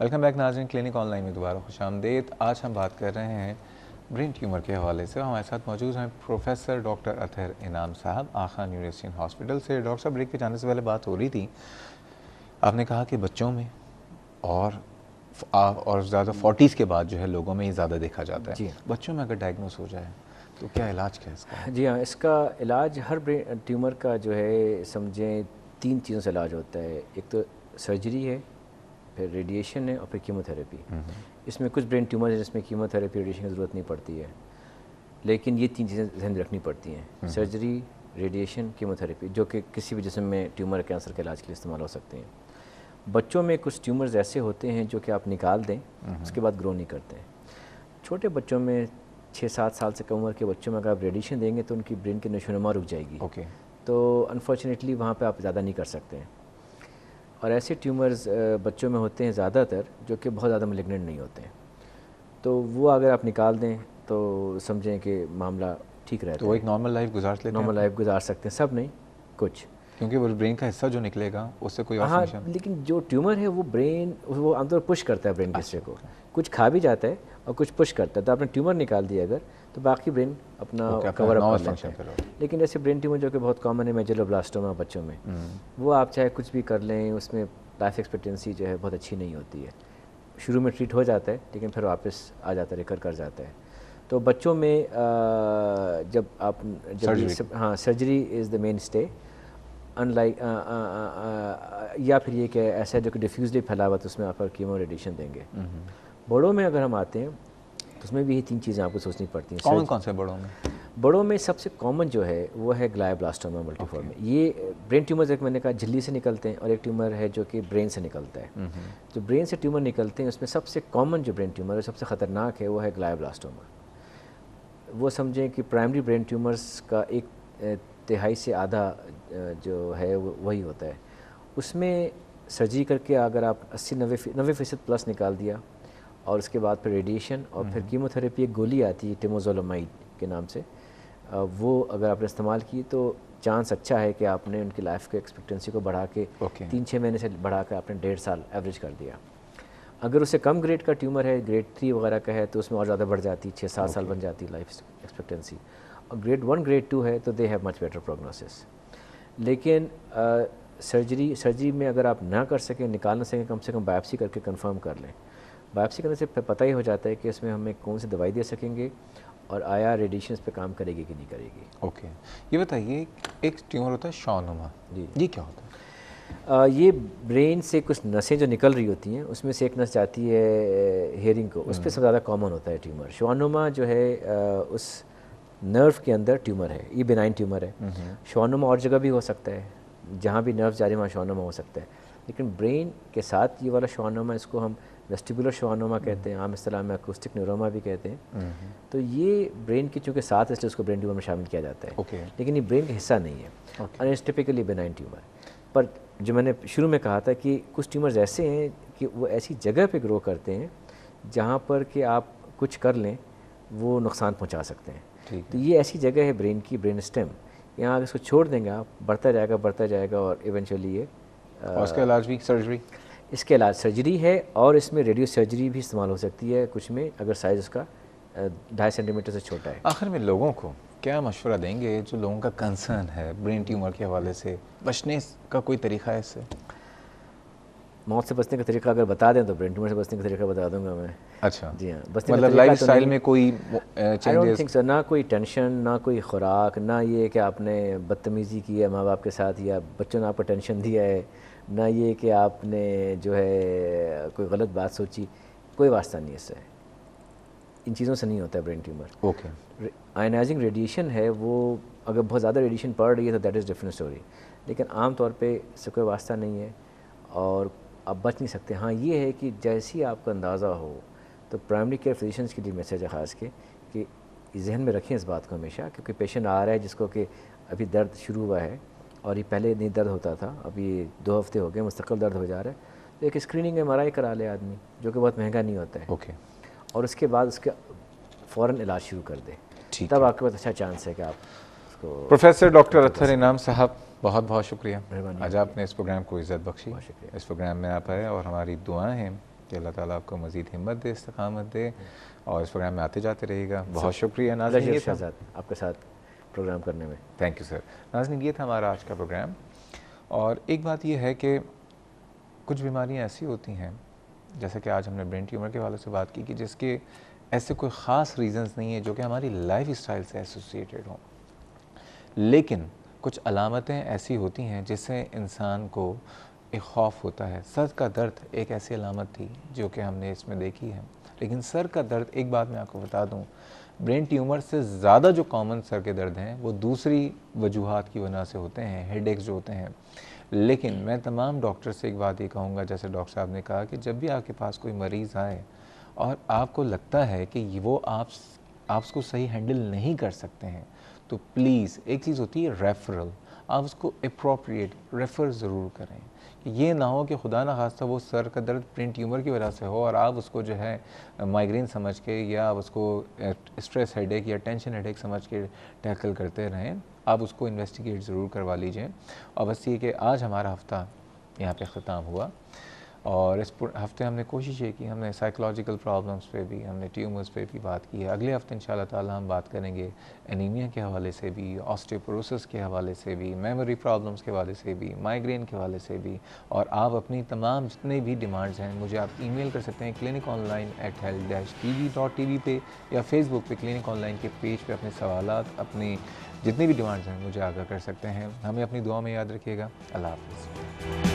Welcome back नाज़रीन, clinic online में दोबारा खुशामदीद। आज हम बात कर रहे हैं ब्रेन ट्यूमर के हवाले से। हमारे साथ मौजूद हैं प्रोफेसर डॉक्टर अतहर इनाम साहब, आखा न्यूरोसिन हॉस्पिटल से। डॉक्टर साहब, ब्रेक पे जाने से पहले बात हो रही थी, आपने कहा कि बच्चों में और ज़्यादा 40s के बाद जो है लोगों में ये ज़्यादा देखा जाता है। जी बच्चों में अगर डायग्नोस हो जाए तो क्या इलाज क्या है इसका? जी हाँ, इसका इलाज हर ब्रेन ट्यूमर का जो है समझें 3 चीज़ों से इलाज होता है। एक तो सर्जरी है, फिर रेडिएशन है और फिर कीमोथेरेपी। इसमें कुछ ब्रेन ट्यूमर है जिसमें कीमोथेरेपी रेडिएशन की ज़रूरत नहीं पड़ती है, लेकिन ये 3 चीज़ें ध्यान में रखनी पड़ती हैं, सर्जरी, रेडिएशन, कीमोथेरेपी, जो कि किसी भी जिस्म में ट्यूमर कैंसर के इलाज के लिए इस्तेमाल हो सकते हैं। बच्चों में कुछ ट्यूमर्स ऐसे होते हैं जो कि आप निकाल दें उसके बाद ग्रो नहीं करते हैं। छोटे बच्चों में 6-7 साल से कम उम्र के बच्चों में अगर आप रेडिएशन देंगे तो उनकी ब्रेन की नशोनुमा रुक जाएगी। तो अनफॉर्चुनेटली वहाँ पे आप ज़्यादा नहीं कर सकते हैं। और ऐसे ट्यूमर्स बच्चों में होते हैं ज़्यादातर जो कि बहुत ज़्यादा मैलिग्नेंट नहीं होते हैं, तो वो अगर आप निकाल दें तो समझें कि मामला ठीक रहता है। तो वो एक नॉर्मल लाइफ गुजार लेते हैं? नॉर्मल लाइफ गुजार सकते हैं, सब नहीं, कुछ। क्योंकि वो ब्रेन का हिस्सा जो निकलेगा उससे कोई और हाँ, फंक्शन। लेकिन जो ट्यूमर है वो आमतौर पर पुश करता है ब्रेन के हिस्से को, कुछ खा भी जाता है और कुछ पुश करता है। तो आपने ट्यूमर निकाल दिया अगर, तो बाकी ब्रेन अपना कवर अप कर लेता है। लेकिन ऐसे ब्रेन ट्यूमर जो कि बहुत कॉमन है, मेडुलोब्लास्टोमा बच्चों में, वो आप चाहे कुछ भी कर लें, उसमें लाइफ एक्सपेक्टेंसी जो है बहुत अच्छी नहीं होती है। शुरू में ट्रीट हो जाता है लेकिन फिर वापस आ जाता है, रिकर कर जाता है। तो बच्चों में हाँ, surgery is the main stay, unlike या फिर ये कि ऐसा है जो कि डिफ्यूजली फैला हुआ, तो उसमें आप कीमो रेडिएशन देंगे। बड़ों में अगर हम आते हैं तो उसमें भी ये 3 चीज़ें आपको सोचनी पड़ती हैं। कौन से बड़ों में? बड़ों में सबसे कॉमन जो है वो है ग्लायोब्लास्टोमा मल्टीफॉर्म। ये ब्रेन ट्यूमर्स, एक मैंने कहा झिल्ली से निकलते हैं, और एक ट्यूमर है जो कि ब्रेन से निकलता है। जो ब्रेन से ट्यूमर निकलते हैं उसमें सबसे कॉमन जो ब्रेन ट्यूमर है, सबसे ख़तरनाक है, वो है ग्लायोब्लास्टोमा। वो समझें कि प्राइमरी ब्रेन ट्यूमर्स का 1/3 से आधा जो है वही होता है। उसमें सर्जरी करके अगर आप 80-90% प्लस निकाल दिया, और उसके बाद फिर रेडिएशन और फिर कीमोथेरेपी, एक गोली आती है टेमोजोलोमाइड के नाम से, वो अगर आपने इस्तेमाल की तो चांस अच्छा है कि आपने उनकी लाइफ के एक्सपेक्टेंसी को बढ़ा के 3-6 महीने से बढ़ा कर आपने 1.5 साल एवरेज कर दिया। अगर उससे कम ग्रेड का ट्यूमर है, ग्रेड 3 वगैरह का है, तो उसमें और ज़्यादा बढ़ जाती है, 6-7 साल बन जाती है लाइफ एक्सपेक्टेंसी। और ग्रेड 1 ग्रेड 2 है तो they have much better prognosis. लेकिन सर्जरी में अगर आप ना कर सकें, निकाल ना सकें, कम से कम बायोप्सी करके कंफर्म कर लें। बायोप्सी करने से पता ही हो जाता है कि इसमें हमें कौन सी दवाई दे सकेंगे और आया रेडिएशन पे काम करेगी कि नहीं करेगी। ओके, ये बताइए, एक ट्यूमर होता है शॉनुमा, जी, ये क्या होता है? ये ब्रेन से कुछ नसें जो निकल रही होती हैं, उसमें से एक नस जाती है हेयरिंग को, उस पर सबसे ज़्यादा कॉमन होता है ट्यूमर। शॉनुमा जो है उस नर्व के अंदर ट्यूमर है, ये बेनाइन ट्यूमर है। शॉनुमा और जगह भी हो सकता है, जहाँ भी नर्व जा रही है वहाँ शॉनुमा हो सकता है, लेकिन ब्रेन के साथ ये वाला शॉनुमा, इसको हम वेस्टिबुलर शॉनुमा कहते हैं, आम इस्तेलाह में अकूस्टिक न्यूरोमा भी कहते हैं। तो ये ब्रेन की चूँकि साथ, इसलिए उसको ब्रेन ट्यूमर में शामिल किया जाता है। लेकिन ये ब्रेन का हिस्सा नहीं है, और इट्स टिपिकली बेनाइन ट्यूमर। पर जो मैंने शुरू में कहा था कि कुछ ट्यूमर्स ऐसे हैं कि वो ऐसी जगह पे ग्रो करते हैं जहाँ पर कि आप कुछ कर लें वो नुकसान पहुँचा सकते हैं। तो ये ऐसी जगह है ब्रेन की, ब्रेन स्टेम, यहाँ अगर इसको छोड़ देंगे आप, बढ़ता जाएगा और इवेंचुअली ये उसका इलाज भी सर्जरी? इसके इलाज सर्जरी है, और इसमें रेडियो सर्जरी भी इस्तेमाल हो सकती है कुछ में, अगर साइज़ उसका 2.5 सेंटीमीटर से छोटा है। आखिर में लोगों को क्या मशवरा देंगे जो लोगों का कंसर्न है ब्रेन ट्यूमर के हवाले से? बचने का कोई तरीका है इससे? मौत से बचने का तरीका अगर बता दें तो ब्रेन ट्यूमर से बचने का तरीका बता दूंगा मैं। अच्छा जी हाँ, बचने मतलब लाइफ स्टाइल में कोई आई डोंट थिंक सो, ना कोई टेंशन, ना कोई खुराक, ना ये कि आपने बदतमीज़ी की है माँ बाप के साथ या बच्चों ने आपको टेंशन दिया है, ना ये कि आपने जो है कोई गलत बात सोची, कोई वास्ता नहीं इससे। इन चीज़ों से नहीं होता है brain tumour. Okay, ionising radiation है वो, अगर बहुत ज़्यादा रेडिएशन पड़ रही है तो दैट इज़ डिफरेंट स्टोरी, लेकिन आम तौर पे इससे कोई वास्ता नहीं है और आप बच नहीं सकते। हाँ, ये है कि जैसे ही आपका अंदाज़ा हो तो प्राइमरी केयर फिजिशियंस के लिए मैसेज है ख़ास के कि जहन में रखें इस बात को हमेशा, क्योंकि पेशेंट आ रहा है जिसको कि अभी दर्द शुरू हुआ है और ये पहले नहीं दर्द होता था, अभी 2 हफ्ते हो गए मुस्तकिल दर्द हो जा रहा है, तो एक स्क्रीनिंग MRI करा ले आदमी, जो कि बहुत महंगा नहीं होता है। ओके, और उसके बाद उसका फ़ौरन इलाज शुरू कर दे, तब आपके पास अच्छा चांस है कि आप उसको। प्रोफेसर डॉक्टर अतहर इनाम साहब, बहुत शुक्रिया, मेहरबानी। आज आपने इस प्रोग्राम को इज़्ज़त बख्शी, इस प्रोग्राम में आप आए और हमारी दुआएं हैं कि अल्लाह ताला आपको मज़ीद हिम्मत दे, इस्तक़ामत दे और इस प्रोग्राम में आते जाते रहेगा। बहुत शुक्रिया नाज़रीन, ये था आपके साथ प्रोग्राम करने में। Thank you sir. नाज़रीन, ये था हमारा आज का प्रोग्राम। और एक बात ये है कि कुछ बीमारियाँ ऐसी होती हैं, जैसे कि आज हमने ब्रेन ट्यूमर के हवाले से बात की, कि जिसके ऐसे कोई ख़ास रीज़न्स नहीं है जो कि हमारी लाइफ स्टाइल से एसोसिएटेड हों, लेकिन कुछ अलामतें ऐसी होती हैं जिससे इंसान को एक खौफ होता है। सर का दर्द एक ऐसी अलामत थी जो कि हमने इसमें देखी है, लेकिन सर का दर्द, एक बात मैं आपको बता दूं, ब्रेन ट्यूमर से ज़्यादा जो कॉमन सर के दर्द हैं वो दूसरी वजूहात की वजह से होते हैं, हेडेक्स जो होते हैं। लेकिन मैं तमाम डॉक्टर से एक बात ये कहूँगा, जैसे डॉक्टर साहब ने कहा, कि जब भी आपके पास कोई मरीज़ आए और आपको लगता है कि वो आप उसको सही हैंडल नहीं कर सकते हैं, तो प्लीज़, एक चीज़ होती है रेफरल, आप उसको अप्रोप्रिएट रेफ़र ज़रूर करें। कि ये ना हो कि खुदा ना खास्ता वो सर का दर्द ब्रेन ट्यूमर की वजह से हो और आप उसको जो है माइग्रेन समझ के या उसको स्ट्रेस हेडेक या टेंशन हेडेक समझ के टैकल करते रहें। आप उसको इन्वेस्टिगेट ज़रूर करवा लीजिए। और बस ये कि आज हमारा हफ़्ता यहाँ पे ख़त्म हुआ और इस हफ़्ते हमने कोशिश ये की, हमने साइकोलॉजिकल प्रॉब्लम्स पे भी, हमने ट्यूमर्स पे भी बात की है। अगले हफ़्ते इंशाल्लाह ताला हम बात करेंगे एनीमिया के हवाले से भी, ऑस्टियोपोरोसिस के हवाले से भी, मेमोरी प्रॉब्लम्स के हवाले से भी, माइग्रेन के हवाले से भी। और आप अपनी तमाम जितने भी डिमांड्स हैं मुझे आप ईमेल कर सकते हैं cliniconline@health-tv पे या फेसबुक पे क्लिनिक ऑनलाइन के पेज पे अपने सवालात, अपनी जितनी भी डिमांड्स हैं मुझे आगाह कर सकते हैं। हमें अपनी दुआ में याद रखिएगा। अल्लाह हाफ़िज़।